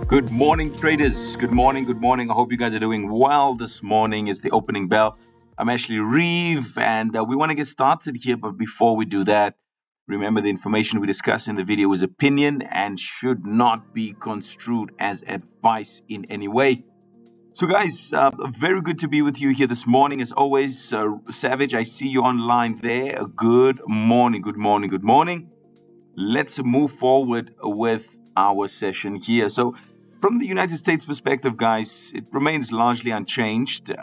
Good morning, traders. Good morning. Good morning. I hope you guys are doing well this morning. It's the opening bell. I'm Ashley Reeve, and we want to get started here. But before we do that, remember the information we discuss in the video is opinion and should not be construed as advice in any way. So, guys, very good to be with you here this morning. As always, Savage, I see you online there. Good morning. Good morning. Good morning. Let's move forward with our session here. So, from the United States perspective, guys, it remains largely unchanged,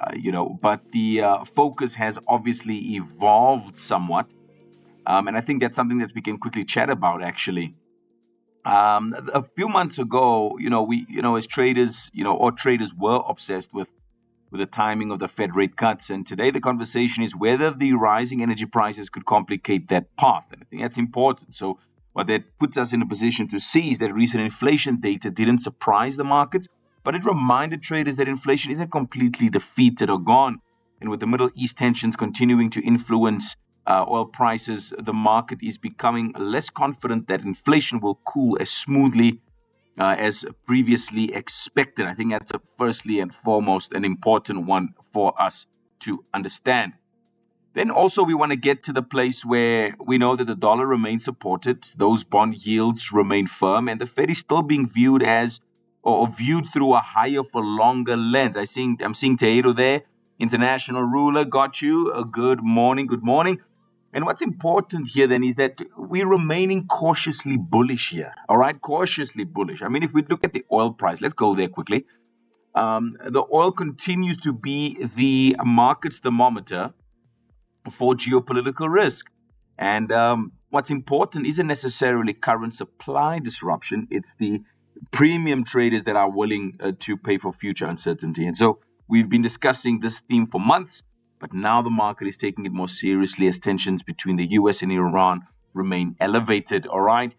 but the focus has obviously evolved somewhat. And I think that's something that we can quickly chat about, actually. A few months ago, as traders, or traders were obsessed with the timing of the Fed rate cuts. And today the conversation is whether the rising energy prices could complicate that path. And I think that's important. So what that puts us in a position to see is that recent inflation data didn't surprise the markets, but it reminded traders that inflation isn't completely defeated or gone. And with the Middle East tensions continuing to influence oil prices, the market is becoming less confident that inflation will cool as smoothly as previously expected. I think that's firstly and foremost an important one for us to understand. Then also we want to get to the place where we know that the dollar remains supported, those bond yields remain firm, and the Fed is still being viewed as or viewed through a higher for longer lens. I'm seeing Tshepo there, international ruler, got you. Good morning, good morning. And what's important here then is that we're remaining cautiously bullish here. All right, cautiously bullish. I mean, if we look at the oil price, let's go there quickly. The oil continues to be the market's thermometer for geopolitical risk. And what's important isn't necessarily current supply disruption. It's the premium traders that are willing to pay for future uncertainty. And so we've been discussing this theme for months, but now the market is taking it more seriously as tensions between the US and Iran remain elevated. All right.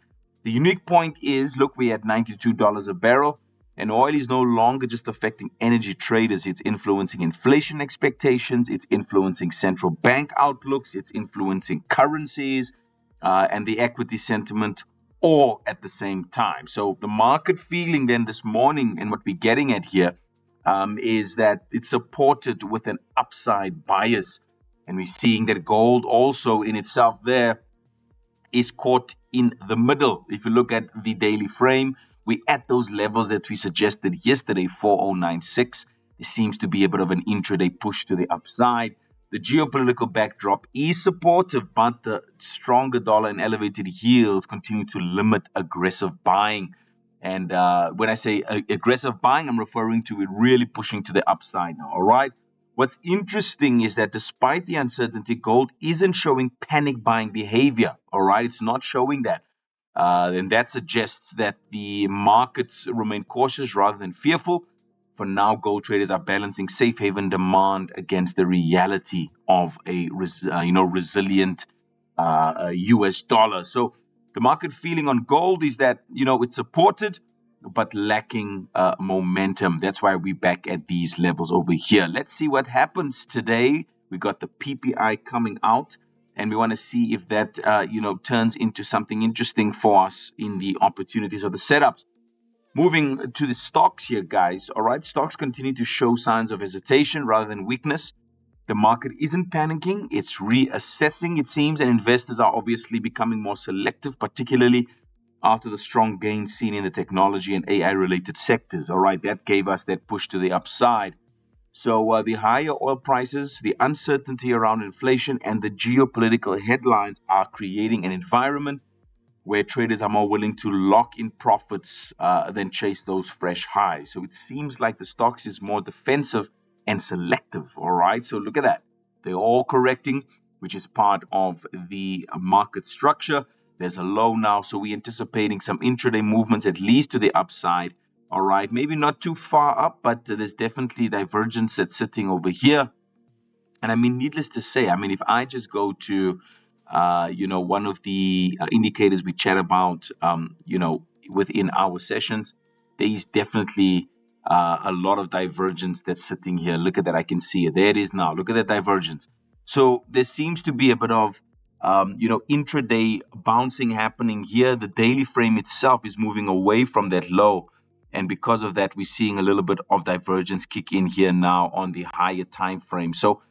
The unique point is, look, we're at $92 a barrel. And oil is no longer just affecting energy traders. It's influencing inflation expectations. It's influencing central bank outlooks. It's influencing currencies and the equity sentiment all at the same time. So the market feeling then this morning, and what we're getting at here, is that it's supported with an upside bias. And we're seeing that gold also in itself there is caught in the middle. If you look at the daily frame, we're at those levels that we suggested yesterday, 4096. There seems to be a bit of an intraday push to the upside. The geopolitical backdrop is supportive, but the stronger dollar and elevated yields continue to limit aggressive buying. And when I say aggressive buying, I'm referring to it really pushing to the upside now, all right? What's interesting is that despite the uncertainty, gold isn't showing panic buying behavior, all right? It's not showing that. And that suggests that the markets remain cautious rather than fearful. For now, gold traders are balancing safe haven demand against the reality of a resilient US dollar. So the market feeling on gold is that, it's supported, but lacking momentum. That's why we're back at these levels over here. Let's see what happens today. We got the PPI coming out. And we want to see if that, turns into something interesting for us in the opportunities or the setups. Moving to the stocks here, guys. All right, stocks continue to show signs of hesitation rather than weakness. The market isn't panicking. It's reassessing, it seems. And investors are obviously becoming more selective, particularly after the strong gains seen in the technology and AI-related sectors. All right, that gave us that push to the upside. So the higher oil prices, the uncertainty around inflation, and the geopolitical headlines are creating an environment where traders are more willing to lock in profits than chase those fresh highs. So it seems like the stocks is more defensive and selective. All right, so look at that. They're all correcting, which is part of the market structure. There's a low now, so we're anticipating some intraday movements, at least to the upside. All right, maybe not too far up, but there's definitely divergence that's sitting over here. And I mean, needless to say, if I just go to, one of the indicators we chat about, within our sessions, there is definitely a lot of divergence that's sitting here. Look at that. I can see it. There it is now. Look at that divergence. So there seems to be a bit of intraday bouncing happening here. The daily frame itself is moving away from that low. And because of that, we're seeing a little bit of divergence kick in here now on the higher time frame. So,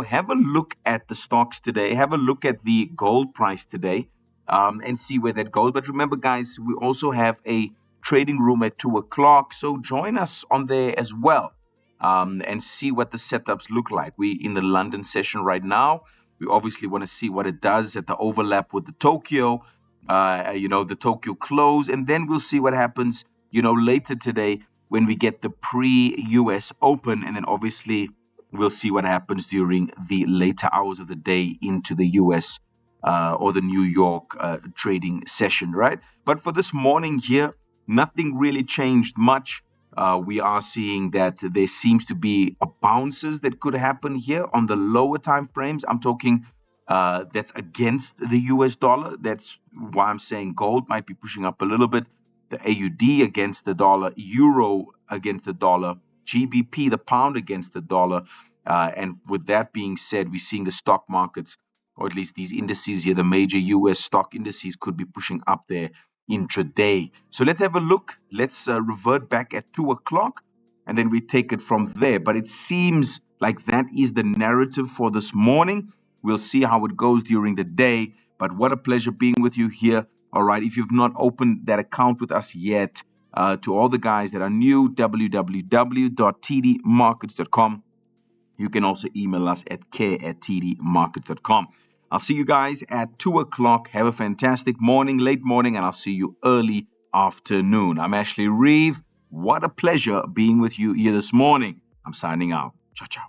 have a look at the stocks today. Have a look at the gold price today, and see where that goes. But remember, guys, we also have a trading room at 2 o'clock. So join us on there as well, and see what the setups look like. We're in the London session right now. We obviously want to see what it does at the overlap with the Tokyo, the Tokyo close, and then we'll see what happens, later today when we get the pre-US Open, and then obviously we'll see what happens during the later hours of the day into the US or the New York trading session, right? But for this morning here, nothing really changed much. We are seeing that there seems to be a bounces that could happen here on the lower time frames. I'm talking that's against the US dollar. That's why I'm saying gold might be pushing up a little bit. The AUD against the dollar, euro against the dollar, GBP, the pound against the dollar. And with that being said, we're seeing the stock markets, or at least these indices here, the major US stock indices, could be pushing up there intraday. So let's have a look. Let's revert back at 2 o'clock, and then we take it from there. But it seems like that is the narrative for this morning. We'll see how it goes during the day. But what a pleasure being with you here. All right. If you've not opened that account with us yet, to all the guys that are new, www.tdmarkets.com. You can also email us at care@tdmarkets.com. I'll see you guys at 2 o'clock. Have a fantastic morning, late morning, and I'll see you early afternoon. I'm Ashley Reeve. What a pleasure being with you here this morning. I'm signing out. Ciao, ciao.